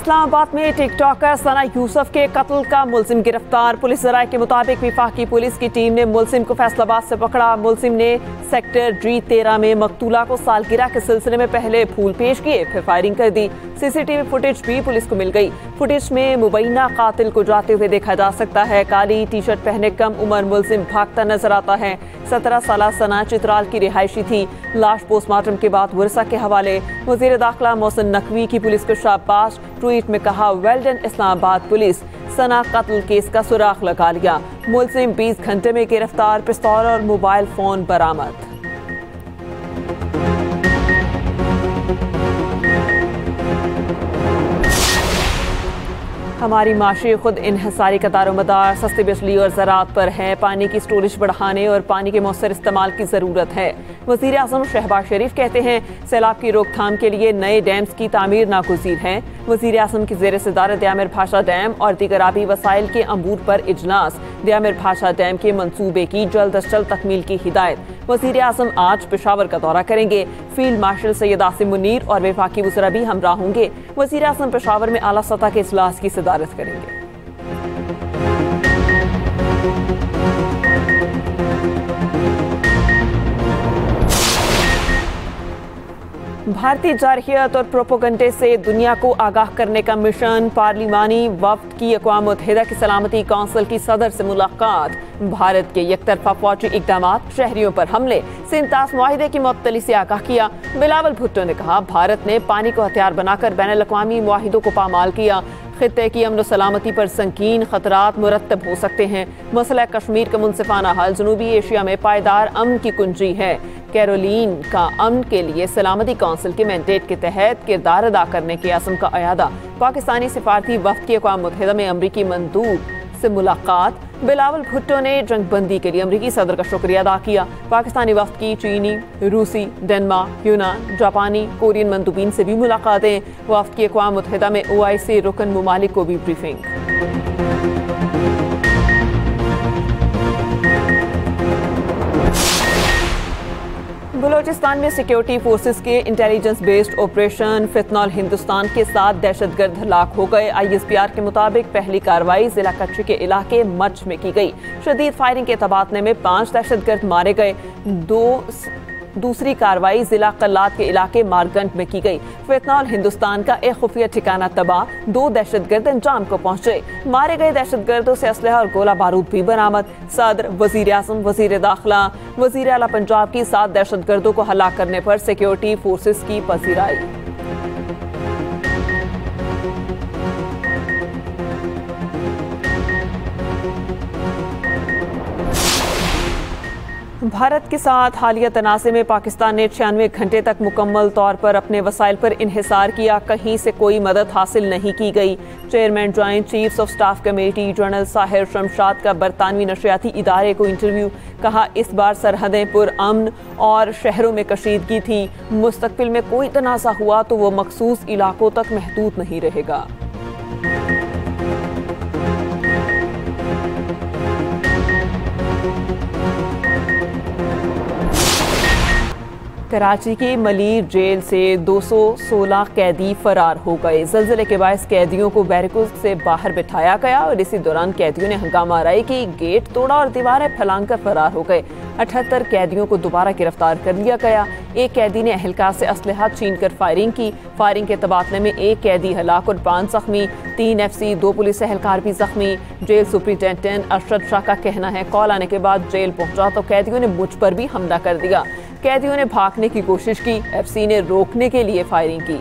इस्लामाबाद में टिकटॉकर सना यूसुफ के कत्ल का मुलजिम गिरफ्तार। पुलिस जराये के मुताबिक विफाकी पुलिस की टीम ने मुलजिम को फैसलाबाद से पकड़ा। मुलजिम ने सेक्टर G13 में मकतूला को सालगिरह के सिलसिले में पहले फूल पेश किए, फिर फायरिंग कर दी। सीसीटीवी फुटेज भी पुलिस को मिल गई। फुटेज में मुबैना कातिल को जाते हुए देखा जा सकता है। काली टी शर्ट पहने कम उम्र मुलजिम भागता नजर आता है। 17 साल सना चित्राल की रिहायशी थी। लाश पोस्टमार्टम के बाद वर्षा के हवाले। वजीर दाखिला मोहसिन नकवी की पुलिस को शाबाश। ट्वीट में कहा, वेल डन इस्लामाबाद पुलिस, सना कत्ल केस का सुराग लगा लिया। मुलजिम 20 घंटे में गिरफ्तार। पिस्तौल और मोबाइल फोन बरामद। हमारी माशी खुद इन्हिसारी का दारोमदार सस्ती बिजली और ज़राअत पर है। पानी की स्टोरेज बढ़ाने और पानी के मौसर इस्तेमाल की ज़रूरत है। वज़ीर आज़म शहबाज शरीफ कहते हैं, सैलाब की रोकथाम के लिए नए डैम्स की तामीर नागुज़ीर है। वज़ीर आज़म की ज़ेर सदारत दयामिर भाषा डैम और दीगर आबी वसाइल के अमूर पर इजलास। दयामिर भाषा डैम के मंसूबे की जल्द अज जल्द तकमील की हिदायत। वज़ीर आज़म आज पेशावर का दौरा करेंगे। फील्ड मार्शल सैयद आसिम मुनीर और वफाकी वज़रा भी हमरा होंगे। वज़ीर आज़म पेशावर में आला सतह के इजलास की सदारत करेंगे। भारतीय जारहियत और प्रोपोगंडे से दुनिया को आगाह करने का मिशन। पार्लिमानी वफ्द की अक़वाम मुत्तहिदा की सलामती कौंसिल की सदर से मुलाकात। भारत के यकतरफा फौजी इक़दाम, शहरियों पर हमले से इंतास मुआहिदे की मुअत्तली से आगाह किया। बिलावल भुट्टो ने कहा, भारत ने पानी को हथियार बनाकर बैनुल-अक़वामी मुआहिदों को पामाल किया। खित्ते की अमन सलामती पर संगीन खतरात मुरतब हो सकते हैं। मसला कश्मीर का मुनसिफाना हल जनूबी एशिया में पायदार अमन की कुंजी है। कैरोलीन का अमन के लिए सलामती कौंसिल के मैंडेट के तहत किरदार अदा करने के अज़्म का अयादा। पाकिस्तानी सिफारती वफ़द की अक़वाम मुत्तहिदा में अमरीकी मंदूब से मुलाकात। बिलावल भुट्टो ने जंगबंदी के लिए अमरीकी सदर का शुक्रिया अदा किया। पाकिस्तानी वफ़द की चीनी, रूसी, डेनमार्क, यूनान, जापानी, कोरियन मंदूबीन से भी मुलाकातें। वफ़द की अक़वाम मुत्तहिदा में OIC रुकन मुमालिक को भी ब्रीफिंग। बलोचिस्तान में सिक्योरिटी फोर्सेस के इंटेलिजेंस बेस्ड ऑपरेशन फितनॉल हिंदुस्तान के साथ दहशतगर्द हलाक हो गए। ISPR के मुताबिक पहली कार्रवाई जिला कच्ची के इलाके मच में की गई। शदीद फायरिंग के तबादले में 5 दहशतगर्द मारे गए। दूसरी कार्रवाई जिला कल्लात के इलाके मारगंट में की गई। फितनॉल हिंदुस्तान का एक खुफिया ठिकाना तबाह। 2 दहशतगर्द अंजाम को पहुंचे। मारे गए दहशतगर्दों से असलहा और गोला बारूद भी बरामद। सदर, वजीर आज़म, वजीर दाखिला, वजीर आला पंजाब की 7 दहशतगर्दों को हलाक करने पर सिक्योरिटी फोर्सेस की पजीराई। भारत के साथ हालिया तनाज़े में पाकिस्तान ने 96 घंटे तक मुकम्मल तौर पर अपने वसाइल पर इन्हिसार किया। कहीं से कोई मदद हासिल नहीं की गई। Chairman joint chiefs of staff committee general Sahir Shamshad का बरतानवी नशरियाती इदारे को इंटरव्यू। कहा, इस बार सरहदें पुरअमन और शहरों में कशीदगी थी। मुस्तकबिल में कोई तनाज़ा हुआ तो वो मखसूस इलाकों तक महदूद नहीं रहेगा। कराची की मलीर जेल से 216 कैदी फरार हो गए। ज़लज़ले के बायस कैदियों को बैरकों से बाहर बिठाया गया और इसी दौरान कैदियों ने हंगामा आराई की, गेट तोड़ा और दीवारें फैलाकर फरार हो गए। 78 कैदियों को दोबारा गिरफ्तार कर लिया गया। एक कैदी ने अहलकार से असलहा छीनकर फायरिंग की। फायरिंग के तबादले में एक कैदी हलाक और 5 जख्मी। 3 FC, 2 पुलिस एहलकार भी जख्मी। जेल सुपरिटेंडेंट अरशद शाह का कहना है, कॉल आने के बाद जेल पहुंचा तो कैदियों ने मुझ पर भी हमला कर दिया। कैदियों ने भागने की कोशिश की। FC ने रोकने के लिए फायरिंग की।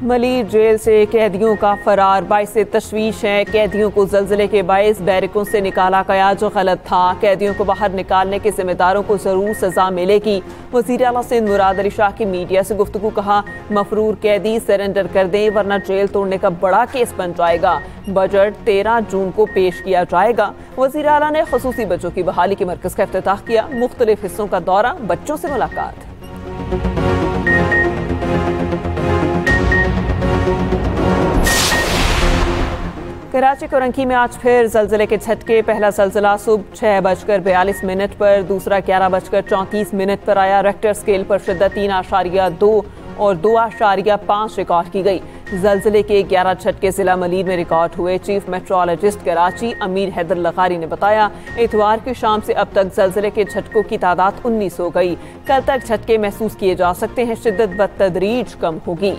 मलीर जेल से कैदियों का फरार बाइस तशवीश है। कैदियों को ज़लज़ले के बायस बैरकों से निकाला गया जो गलत था। कैदियों को बाहर निकालने के जिम्मेदारों को ज़रूर सज़ा मिलेगी। वज़ीर आला सिंध मुराद अली शाह की मीडिया से गुफ्तगू। कहा, मफरूर कैदी सरेंडर कर दें वरना जेल तोड़ने का बड़ा केस बन जाएगा। बजट 13 जून को पेश किया जाएगा। वज़ीर आला ने ख़ुसूसी बच्चों की बहाली के मरकज़ का इफ्तिताह किया। मुख्तलिफ हिस्सों का दौरा, बच्चों से मुलाकात। कराची कोरंकी में आज फिर जलजले के झटके। पहला जलजला सुबह 6:42 पर, दूसरा 11:34 पर आया। रेक्टर स्केल पर शिद्दत 3.2 और 2.5 रिकॉर्ड की गई। जलजले के 11 झटके जिला मलीर में रिकॉर्ड हुए। चीफ मेट्रोलॉजिस्ट कराची अमीर हैदर लगारी ने बताया, इतवार की शाम से अब तक जलजले के झटकों की तादाद 19 हो गई। कल तक झटके महसूस किए जा सकते हैं। शिद्दत बतदरीज कम होगी।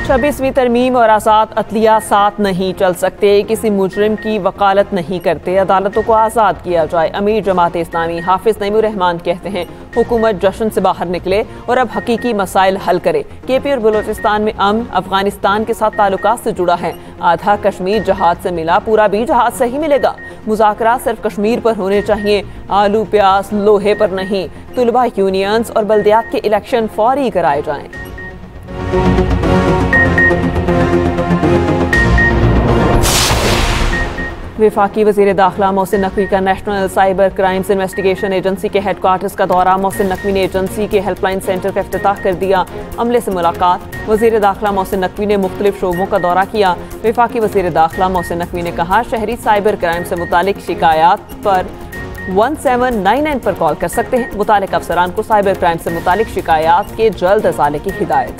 26वीं तरमीम और आज़ाद अदलिया साथ नहीं चल सकते। किसी मुजरिम की वकालत नहीं करते, अदालतों को आज़ाद किया जाए। अमीर जमात इस्लामी हाफिज नईमुर रहमान कहते हैं, हुकूमत जश्न से बाहर निकले और अब हकीकी मसाइल हल करे। केपी और बलूचिस्तान में अमन अफगानिस्तान के साथ ताल्लुकात से जुड़ा है। आधा कश्मीर जहाज से मिला, पूरा भी जहाज से ही मिलेगा। मुज़ाकरात सिर्फ कश्मीर पर होने चाहिए, आलू प्याज लोहे पर नहीं। तुलबा यूनियंस और बल्दियात के इलेक्शन फौरी कराए जाएं। वफाकी वज़ीर दाखिला मोहसिन नकवी का national cyber crimes investigation agency के हेडक्वार्टर्स का दौरा। मोहसिन नकवी ने एजेंसी के हेल्पलाइन सेंटर का इफ्तिताह कर दिया। अमले से मुलाकात। वज़ीर दाखिला मोहसिन नकवी ने मुख्तलिफ शोबों का दौरा किया। वफाकी वज़ीर दाखिला मोहसिन नकवी ने कहा, शहरी साइबर क्राइम से मुतालिक शिकायत पर 1799 पर कॉल कर सकते हैं। मुतालिक अफसरान को साइबर क्राइम से मुतालिक शिकायत के जल्द अजाले की हिदायत।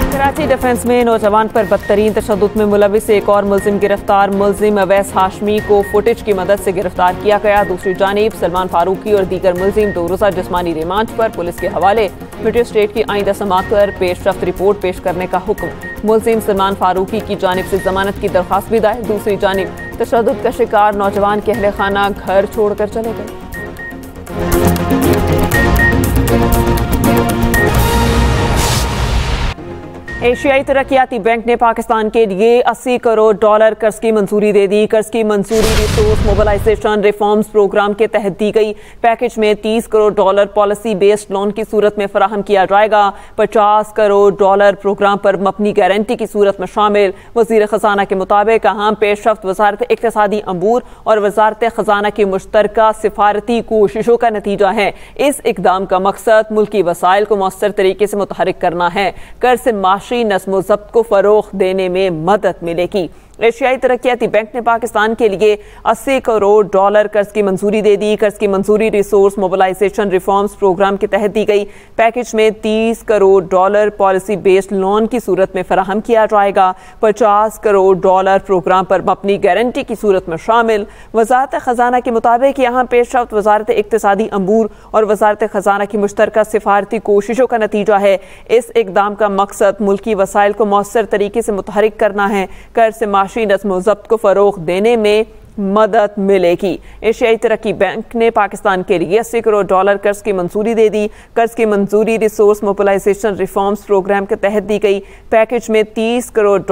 कराची डिफेंस में नौजवान पर बदतरीन तशद्दुद में मुलविस एक और मुलजिम गिरफ्तार। मुलजिम अवैस हाशमी को फुटेज की मदद से गिरफ्तार किया गया। दूसरी जानिब सलमान फारूकी और दीगर मुलजिम 2 रोज़ा जिस्मानी रिमांड पर पुलिस के हवाले। मजिस्ट्रेट की आइंदा समाअत पर पेशरफ्त रिपोर्ट पेश करने का हुक्म। मुलजिम सलमान फारूकी की जानिब से जमानत की दरख्वास्त भी दायर। दूसरी जानिब तशद्दुद का शिकार नौजवान के अहले खाना घर छोड़कर चले गए। एशियाई तरक्याती बैंक ने पाकिस्तान के लिए $80 करोड़ कर्ज की मंजूरी दे दी। कर्ज की मंजूरी रिसोर्स मोबिलाइजेशन रिफॉर्म्स प्रोग्राम के तहत दी गई। पैकेज में $30 करोड़ पॉलिसी बेस्ड लोन की सूरत में फराहम किया जाएगा। $50 करोड़ प्रोग्राम पर मबनी गारंटी की सूरत में शामिल। वजीर खजाना के मुताबिक अहम पेशरफ्त वजारत इक्तिसादी अमूर और वजारत खजाना की मुश्तरका सिफारती कोशिशों का नतीजा है। इस इकदाम का मकसद मुल्की वसाइल को मौसर तरीके से मुतहरिक करना है। कर्ज से माशी नस्मो ज़ब्त को फरोग देने में मदद मिलेगी। एशियाई तरक्याती बैंक ने पाकिस्तान के लिए $80 करोड़ कर्ज की मंजूरी दे दी। कर्ज की मंजूरी रिसोर्स मोबिलाइजेशन रिफॉर्म्स प्रोग्राम के तहत दी गई। पैकेज में $30 करोड़ पॉलिसी बेस्ड लोन की सूरत में फराहम किया जाएगा। $50 करोड़ प्रोग्राम पर मबनी गारंटी की सूरत में शामिल। वजारत खजाना के मुताबिक यहाँ पेशरफ्त वजारत इक्तिसादी अमूर और वजारत खजाना की मुश्तरका सिफारती कोशिशों का नतीजा है। इस इकदाम का मकसद मुल्की वसाइल को मौसर तरीके से मुतहरिक करना है। कर्ज से नस्मो ज़ब्त को फरोग देने में मदद मिलेगी। एशियाई तरक्की बैंक ने पाकिस्तान के लिए $80 करोड़ कर्ज की मंजूरी दे दी। कर्ज की मंजूरी रिसोर्स मोबिलाइजेशन रिफॉर्म्स प्रोग्राम के तहत दी गई। पैकेज में $30 करोड़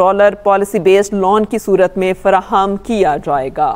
पॉलिसी बेस्ड लोन की सूरत में फराहम किया जाएगा।